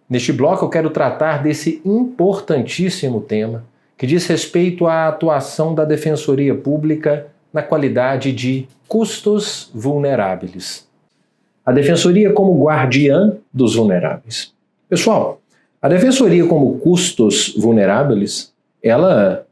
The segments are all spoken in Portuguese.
Neste bloco eu quero tratar desse importantíssimo tema que diz respeito à atuação da Defensoria Pública na qualidade de custos vulneráveis. A Defensoria como guardiã dos vulneráveis. Pessoal, a Defensoria como custos vulneráveis, ela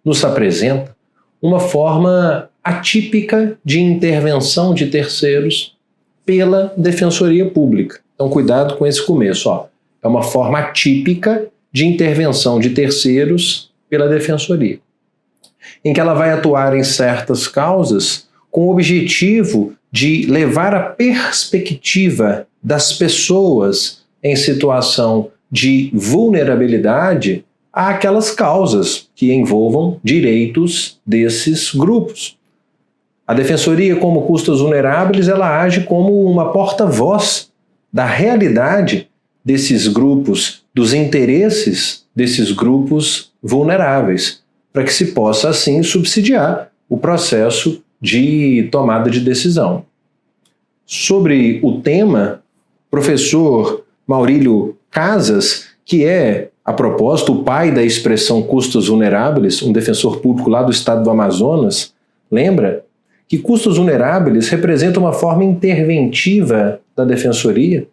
nos apresenta uma forma atípica de intervenção de terceiros pela Defensoria Pública. Então, cuidado com esse começo, ó. É uma forma atípica de intervenção de terceiros pela Defensoria, em que ela vai atuar em certas causas com o objetivo de levar a perspectiva das pessoas em situação de vulnerabilidade àquelas causas que envolvam direitos desses grupos. A Defensoria como custos vulneráveis, ela age como uma porta-voz da realidade desses grupos, dos interesses desses grupos vulneráveis, para que se possa, assim, subsidiar o processo de tomada de decisão. Sobre o tema, o professor Maurílio Casas, que é, a propósito, o pai da expressão custos vulneráveis, um defensor público lá do estado do Amazonas, lembra que custos vulneráveis representam uma forma interventiva da Defensoria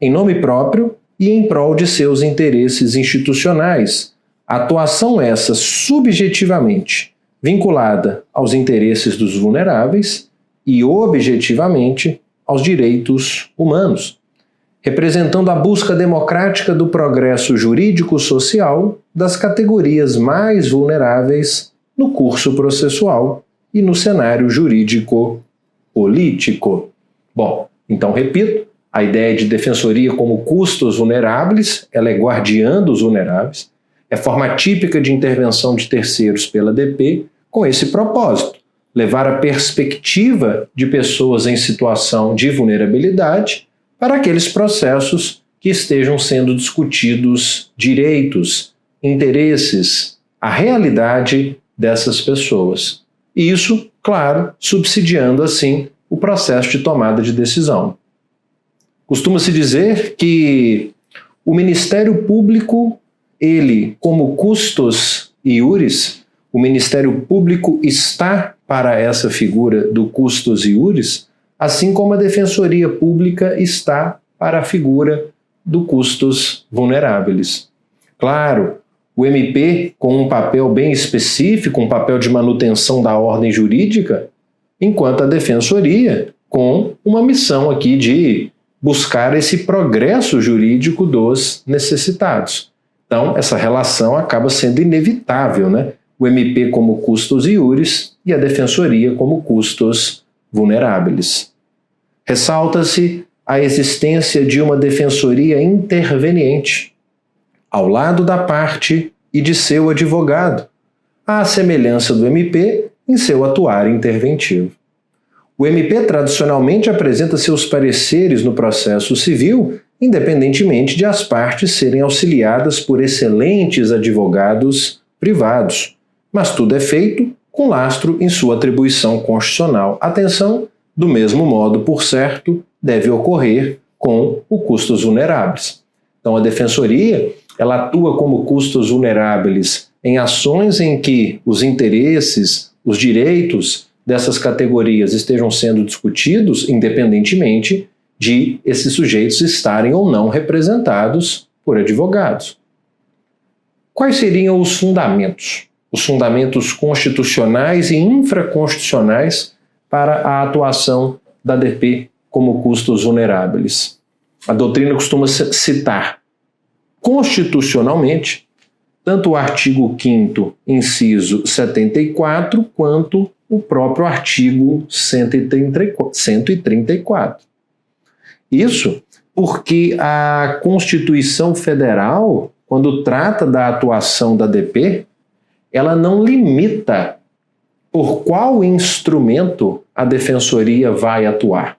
em nome próprio e em prol de seus interesses institucionais. Atuação essa subjetivamente vinculada aos interesses dos vulneráveis e objetivamente aos direitos humanos, representando a busca democrática do progresso jurídico-social das categorias mais vulneráveis no curso processual e no cenário jurídico-político. Bom, então repito, a ideia de defensoria como custos vulneráveis, ela é guardiã dos vulneráveis, é forma típica de intervenção de terceiros pela DP com esse propósito, levar a perspectiva de pessoas em situação de vulnerabilidade para aqueles processos que estejam sendo discutidos direitos, interesses, a realidade dessas pessoas. E isso, claro, subsidiando assim o processo de tomada de decisão. Costuma-se dizer que o Ministério Público, ele, como custos iuris, o Ministério Público está para essa figura do custos iuris, assim como a Defensoria Pública está para a figura do custos vulneráveis. Claro, o MP, com um papel bem específico, um papel de manutenção da ordem jurídica, enquanto a Defensoria com uma missão aqui de buscar esse progresso jurídico dos necessitados. Então, essa relação acaba sendo inevitável, né? O MP como custos iuris e a Defensoria como custos vulneráveis. Ressalta-se a existência de uma defensoria interveniente, ao lado da parte e de seu advogado, à semelhança do MP em seu atuar interventivo. O MP tradicionalmente apresenta seus pareceres no processo civil, independentemente de as partes serem auxiliadas por excelentes advogados privados, mas tudo é feito com lastro em sua atribuição constitucional. Atenção, do mesmo modo, por certo, deve ocorrer com o custos vulneráveis. Então, a Defensoria, ela atua como custos vulneráveis em ações em que os interesses, os direitos dessas categorias estejam sendo discutidos, independentemente de esses sujeitos estarem ou não representados por advogados. Quais seriam os fundamentos? Os fundamentos constitucionais e infraconstitucionais para a atuação da DP como custos vulneráveis. A doutrina costuma citar constitucionalmente tanto o artigo 5º, inciso 74, quanto o próprio artigo 134. Isso porque a Constituição Federal, quando trata da atuação da DP, ela não limita por qual instrumento a Defensoria vai atuar.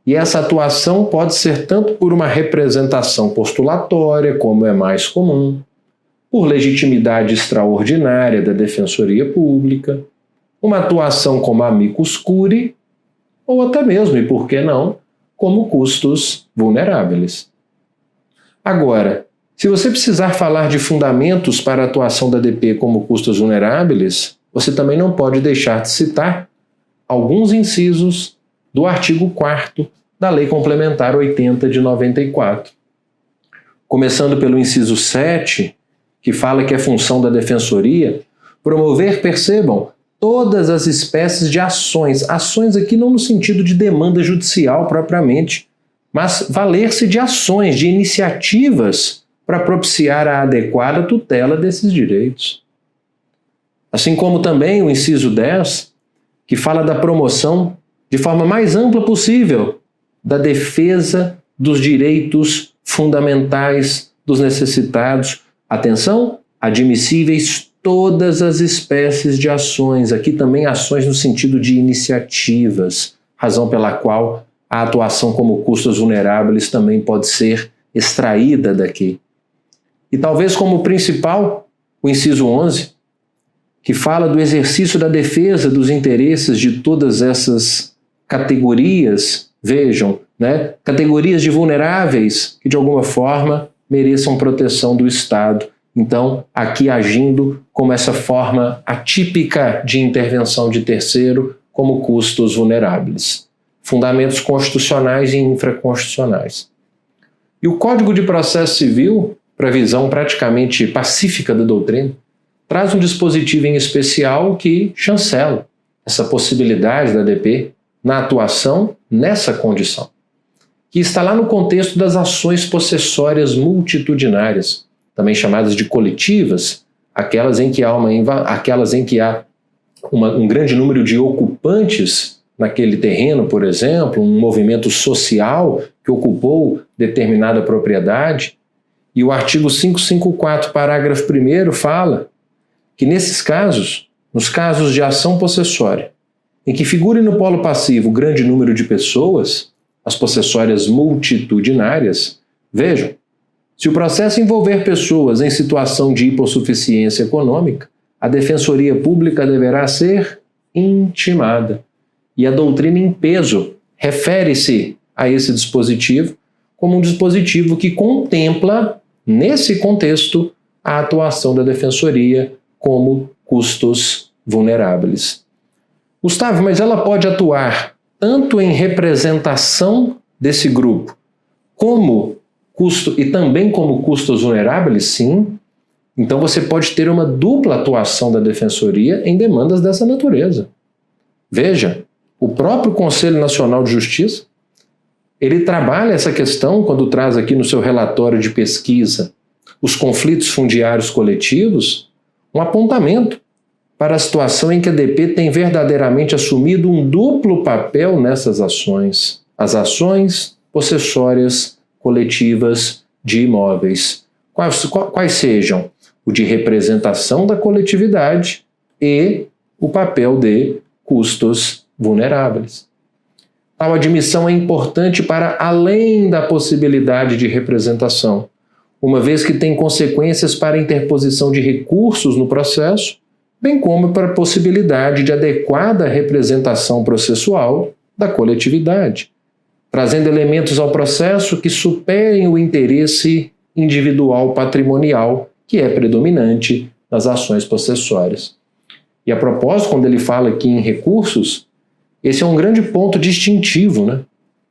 E essa atuação pode ser tanto por uma representação postulatória, como é mais comum, por legitimidade extraordinária da Defensoria Pública, uma atuação como amicus curiae, ou até mesmo, e por que não, como custos vulneráveis. Agora, se você precisar falar de fundamentos para a atuação da ADP como custos vulneráveis, você também não pode deixar de citar alguns incisos do artigo 4º da Lei Complementar 80 de 94. Começando pelo inciso 7, que fala que é função da Defensoria promover, percebam, todas as espécies de ações. Ações aqui não no sentido de demanda judicial propriamente, mas valer-se de ações, de iniciativas para propiciar a adequada tutela desses direitos. Assim como também o inciso 10, que fala da promoção de forma mais ampla possível da defesa dos direitos fundamentais dos necessitados. Atenção, admissíveis todas as espécies de ações, aqui também ações no sentido de iniciativas, razão pela qual a atuação como custos vulneráveis também pode ser extraída daqui. E talvez como principal, o inciso 11, que fala do exercício da defesa dos interesses de todas essas categorias, vejam, né? Categorias de vulneráveis que de alguma forma mereçam proteção do Estado. Então, aqui agindo como essa forma atípica de intervenção de terceiro, como custos vulneráveis. Fundamentos constitucionais e infraconstitucionais. E o Código de Processo Civil, para a visão praticamente pacífica da doutrina, traz um dispositivo em especial que chancela essa possibilidade da ADP na atuação nessa condição, que está lá no contexto das ações possessórias multitudinárias, também chamadas de coletivas, aquelas em que há um grande número de ocupantes naquele terreno, por exemplo, um movimento social que ocupou determinada propriedade. E o artigo 554, parágrafo 1º, fala que nesses casos, nos casos de ação possessória, em que figure no polo passivo grande número de pessoas, as possessórias multitudinárias, vejam, se o processo envolver pessoas em situação de hipossuficiência econômica, a Defensoria Pública deverá ser intimada. E a doutrina em peso refere-se a esse dispositivo como um dispositivo que contempla, nesse contexto, a atuação da Defensoria como custos vulneráveis. Gustavo, mas ela pode atuar tanto em representação desse grupo, como custo e também como custos vulneráveis? Sim. Então você pode ter uma dupla atuação da Defensoria em demandas dessa natureza. Veja, o próprio Conselho Nacional de Justiça, ele trabalha essa questão quando traz aqui no seu relatório de pesquisa os conflitos fundiários coletivos, um apontamento para a situação em que a ADP tem verdadeiramente assumido um duplo papel nessas ações, as ações possessórias coletivas de imóveis, quais sejam o de representação da coletividade e o papel de custos vulneráveis. Tal admissão é importante para além da possibilidade de representação, uma vez que tem consequências para a interposição de recursos no processo, bem como para a possibilidade de adequada representação processual da coletividade, trazendo elementos ao processo que superem o interesse individual patrimonial que é predominante nas ações possessórias. E a propósito, quando ele fala aqui em recursos, esse é um grande ponto distintivo, né,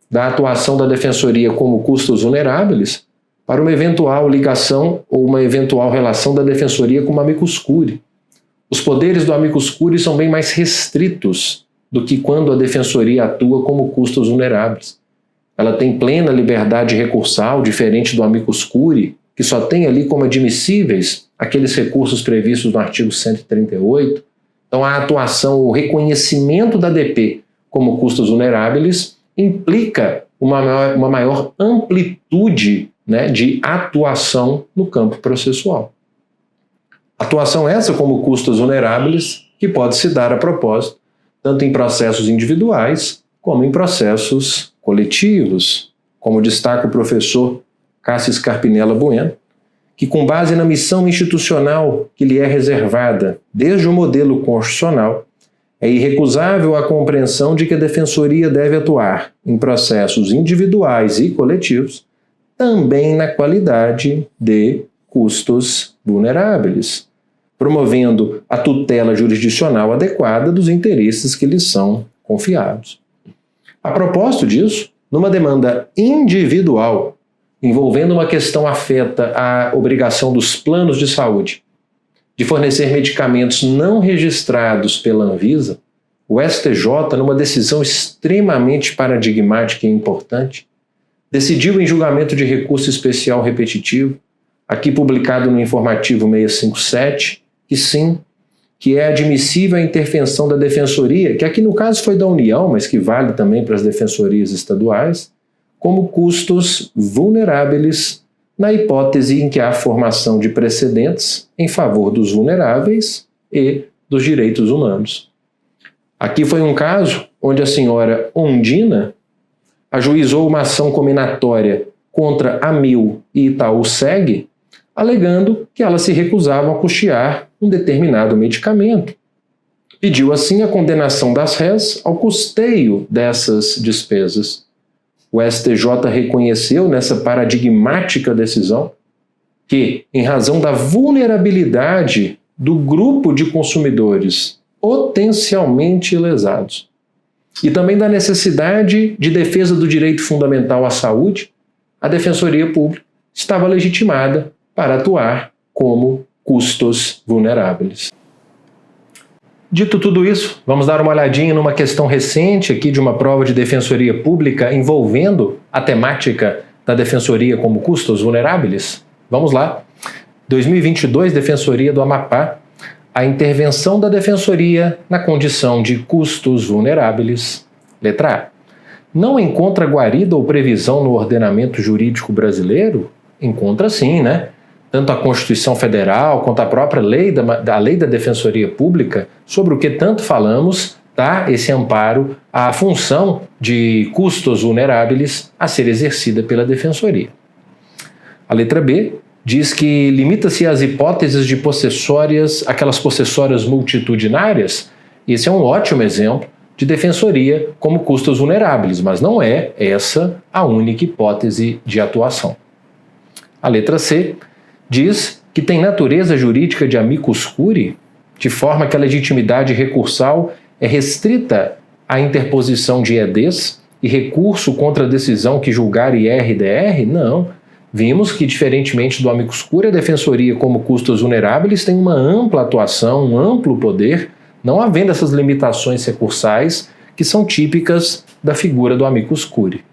da atuação da Defensoria como custos vulneráveis para uma eventual ligação ou uma eventual relação da Defensoria com o amicus curiae. Os poderes do amicus curiae são bem mais restritos do que quando a Defensoria atua como custos vulneráveis. Ela tem plena liberdade recursal, diferente do amicus curiae, que só tem ali como admissíveis aqueles recursos previstos no artigo 138. Então a atuação, o reconhecimento da ADP como custos vulneráveis implica uma maior amplitude, né, de atuação no campo processual. Atuação essa como custos vulneráveis que pode se dar a propósito, tanto em processos individuais como em processos coletivos, como destaca o professor Cássio Scarpinella Bueno, que com base na missão institucional que lhe é reservada desde o modelo constitucional, é irrecusável a compreensão de que a Defensoria deve atuar em processos individuais e coletivos, também na qualidade de custos vulneráveis, promovendo a tutela jurisdicional adequada dos interesses que lhes são confiados. A propósito disso, numa demanda individual, envolvendo uma questão afeta à obrigação dos planos de saúde de fornecer medicamentos não registrados pela Anvisa, o STJ, numa decisão extremamente paradigmática e importante, decidiu em julgamento de recurso especial repetitivo, aqui publicado no informativo 657, que sim, que é admissível a intervenção da Defensoria, que aqui no caso foi da União, mas que vale também para as defensorias estaduais, como custos vulneráveis na hipótese em que há formação de precedentes em favor dos vulneráveis e dos direitos humanos. Aqui foi um caso onde a senhora Ondina ajuizou uma ação cominatória contra a Amil e Itaú-Seg, alegando que elas se recusavam a custear um determinado medicamento. Pediu assim a condenação das réis ao custeio dessas despesas. O STJ reconheceu nessa paradigmática decisão que, em razão da vulnerabilidade do grupo de consumidores potencialmente lesados e também da necessidade de defesa do direito fundamental à saúde, a Defensoria Pública estava legitimada para atuar como custos vulneráveis. Dito tudo isso, vamos dar uma olhadinha numa questão recente aqui de uma prova de Defensoria Pública envolvendo a temática da Defensoria como custos vulneráveis. Vamos lá. 2022, Defensoria do Amapá. A intervenção da Defensoria na condição de custos vulneráveis. Letra A. Não encontra guarida ou previsão no ordenamento jurídico brasileiro? Encontra sim, né? Tanto a Constituição Federal quanto a própria lei da Defensoria Pública, sobre o que tanto falamos, dá esse amparo à função de custos vulneráveis a ser exercida pela Defensoria. A letra B diz que limita-se às hipóteses de possessórias, aquelas possessórias multitudinárias. Esse é um ótimo exemplo de defensoria como custos vulneráveis, mas não é essa a única hipótese de atuação. A letra C diz que tem natureza jurídica de amicus curiae, de forma que a legitimidade recursal é restrita à interposição de EDs e recurso contra a decisão que julgar IRDR? Não. Vimos que, diferentemente do amicus curiae, a Defensoria como custos vulneráveis tem uma ampla atuação, um amplo poder, não havendo essas limitações recursais que são típicas da figura do amicus curiae.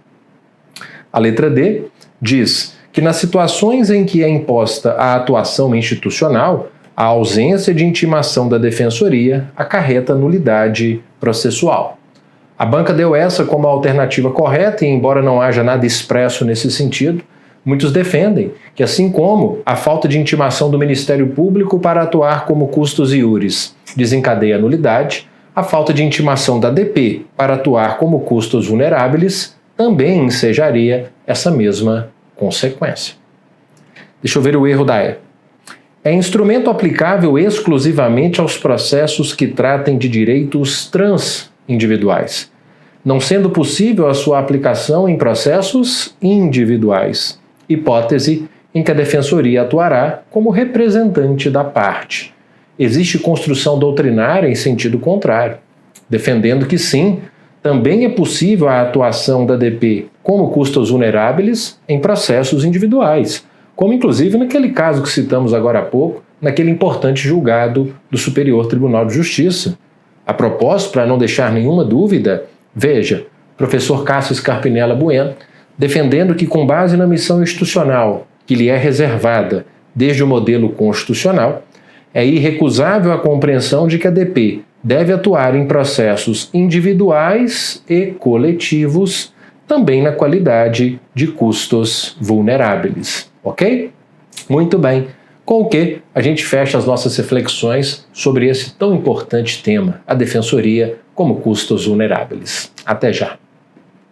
A letra D diz que nas situações em que é imposta a atuação institucional, a ausência de intimação da Defensoria acarreta nulidade processual. A banca deu essa como a alternativa correta e, embora não haja nada expresso nesse sentido, muitos defendem que, assim como a falta de intimação do Ministério Público para atuar como custos iuris desencadeia a nulidade, a falta de intimação da DP para atuar como custos vulneráveis também ensejaria essa mesma consequência. Deixa eu ver o erro da E. É instrumento aplicável exclusivamente aos processos que tratem de direitos transindividuais, não sendo possível a sua aplicação em processos individuais, hipótese em que a Defensoria atuará como representante da parte. Existe construção doutrinária em sentido contrário, defendendo que sim, também é possível a atuação da DP como custos vulneráveis em processos individuais, como inclusive naquele caso que citamos agora há pouco, naquele importante julgado do Superior Tribunal de Justiça. A propósito, para não deixar nenhuma dúvida, veja, professor Cássio Scarpinella Bueno, defendendo que, com base na missão institucional que lhe é reservada desde o modelo constitucional, é irrecusável a compreensão de que a DP deve atuar em processos individuais e coletivos, também na qualidade de custos vulneráveis. Ok? Muito bem. Com o que a gente fecha as nossas reflexões sobre esse tão importante tema, a Defensoria como custos vulneráveis. Até já!